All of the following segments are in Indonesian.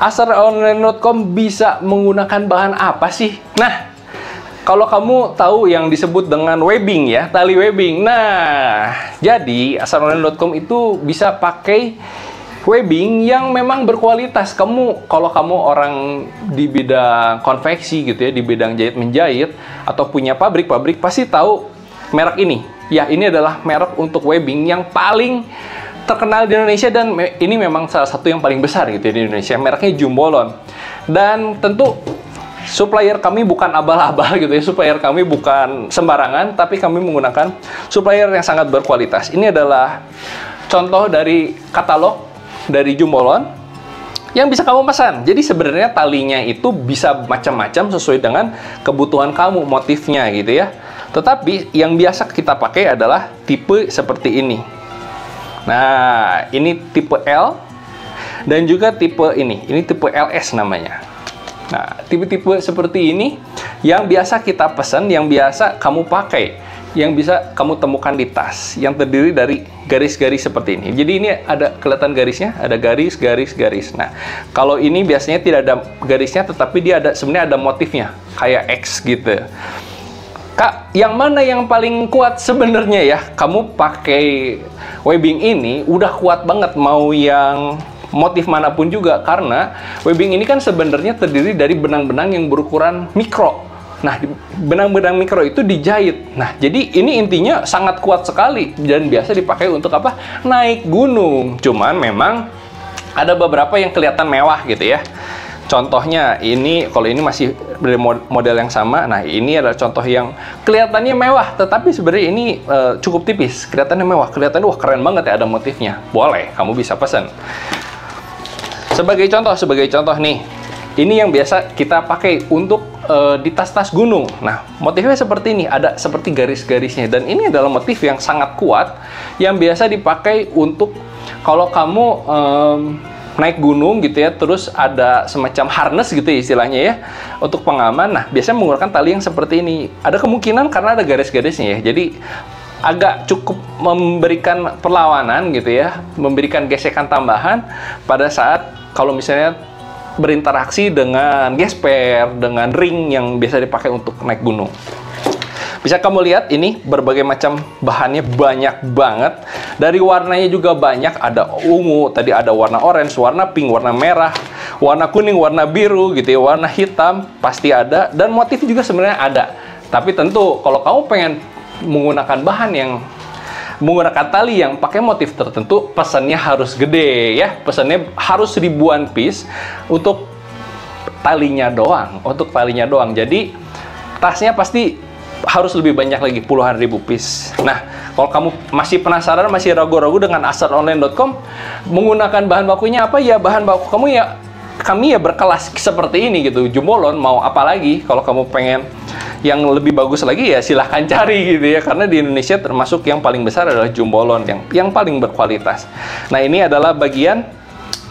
Asaronline.com bisa menggunakan bahan apa sih? Nah, kalau kamu tahu yang disebut dengan webbing ya, tali webbing. Nah, jadi asaronline.com itu bisa pakai webbing yang memang berkualitas. Kalau kamu orang di bidang konveksi gitu ya, di bidang jahit menjahit atau punya pabrik pasti tahu merek ini. Ya, ini adalah merek untuk webbing yang paling terkenal di Indonesia dan ini memang salah satu yang paling besar gitu ya di Indonesia. Mereknya Jumbolon. Dan tentu supplier kami bukan abal-abal gitu ya, supplier kami bukan sembarangan, tapi kami menggunakan supplier yang sangat berkualitas. Ini adalah contoh dari katalog dari Jumbolon yang bisa kamu pesan. Jadi sebenarnya talinya itu bisa macam-macam sesuai dengan kebutuhan kamu, motifnya gitu ya. Tetapi yang biasa kita pakai adalah tipe seperti ini. Nah, ini tipe L dan juga tipe ini tipe LS namanya. Nah, tipe-tipe seperti ini yang biasa kita pesan, yang biasa kamu pakai, yang bisa kamu temukan di tas, yang terdiri dari garis-garis seperti ini. Jadi ini ada kelihatan garisnya, ada garis. Nah, kalau ini biasanya tidak ada garisnya, tetapi dia sebenarnya ada motifnya, kayak X gitu. Kak, yang mana yang paling kuat sebenarnya ya? Kamu pakai webbing ini udah kuat banget, mau yang motif manapun juga, karena webbing ini kan sebenarnya terdiri dari benang-benang yang berukuran mikro. Nah, benang-benang mikro itu dijahit. Nah, jadi ini intinya sangat kuat sekali dan biasa dipakai untuk apa? Naik gunung. Cuman memang ada beberapa yang kelihatan mewah gitu ya. Contohnya ini, kalau ini masih dari model yang sama. Nah, ini adalah contoh yang kelihatannya mewah, tetapi sebenarnya ini cukup tipis. Kelihatannya mewah, kelihatannya wah keren banget ya, ada motifnya. Boleh, kamu bisa pesan. Sebagai contoh nih, ini yang biasa kita pakai untuk di tas-tas gunung. Nah, motifnya seperti ini, ada seperti garis-garisnya, dan ini adalah motif yang sangat kuat yang biasa dipakai untuk kalau kamu naik gunung gitu ya, terus ada semacam harness gitu ya istilahnya ya, untuk pengaman. Nah, biasanya menggunakan tali yang seperti ini. Ada kemungkinan karena ada garis-garisnya ya, jadi agak cukup memberikan perlawanan gitu ya, memberikan gesekan tambahan pada saat kalau misalnya berinteraksi dengan gesper, dengan ring yang biasa dipakai untuk naik gunung. Bisa kamu lihat ini berbagai macam bahannya banyak banget. Dari warnanya juga banyak, ada ungu, tadi ada warna orange, warna pink, warna merah, warna kuning, warna biru gitu ya, warna hitam pasti ada, dan motif juga sebenarnya ada. Tapi tentu kalau kamu pengen menggunakan bahan yang menggunakan tali yang pakai motif tertentu, pesannya harus gede ya, pesannya harus ribuan piece untuk talinya doang. Jadi tasnya pasti harus lebih banyak lagi, puluhan ribu piece. Nah, kalau kamu masih penasaran, masih ragu-ragu dengan asaronline.com menggunakan bahan bakunya apa ya, bahan baku kami ya berkelas seperti ini gitu. Jumbolon mau apa lagi? Kalau kamu pengen yang lebih bagus lagi ya silahkan cari gitu ya, karena di Indonesia termasuk yang paling besar adalah Jumbolon yang paling berkualitas. Nah, ini adalah bagian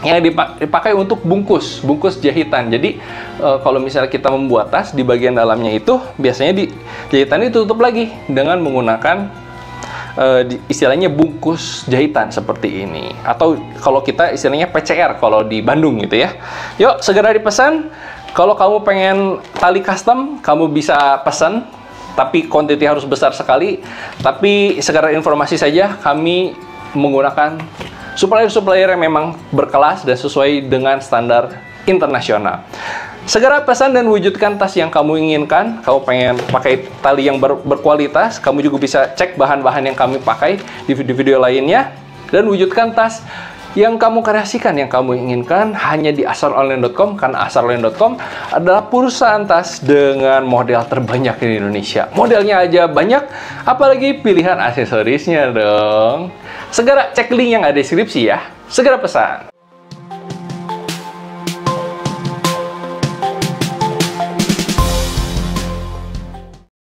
yang dipakai untuk bungkus jahitan. Jadi kalau misalnya kita membuat tas, di bagian dalamnya itu biasanya jahitannya ditutup lagi dengan menggunakan istilahnya bungkus jahitan seperti ini, atau kalau kita istilahnya PCR kalau di Bandung gitu ya. Yuk segera dipesan. Kalau kamu pengen tali custom, kamu bisa pesan, tapi quantity harus besar sekali. Tapi sekedar informasi saja, kami menggunakan supplier yang memang berkelas dan sesuai dengan standar internasional. Segera pesan dan wujudkan tas yang kamu inginkan. Kamu pengen pakai tali yang berkualitas, kamu juga bisa cek bahan-bahan yang kami pakai di video-video lainnya, dan wujudkan tas yang kamu kreasikan, yang kamu inginkan hanya di asaronline.com, karena asaronline.com adalah perusahaan tas dengan model terbanyak di Indonesia. Modelnya aja banyak, apalagi pilihan aksesorisnya dong. Segera cek link yang ada di deskripsi ya. Segera pesan.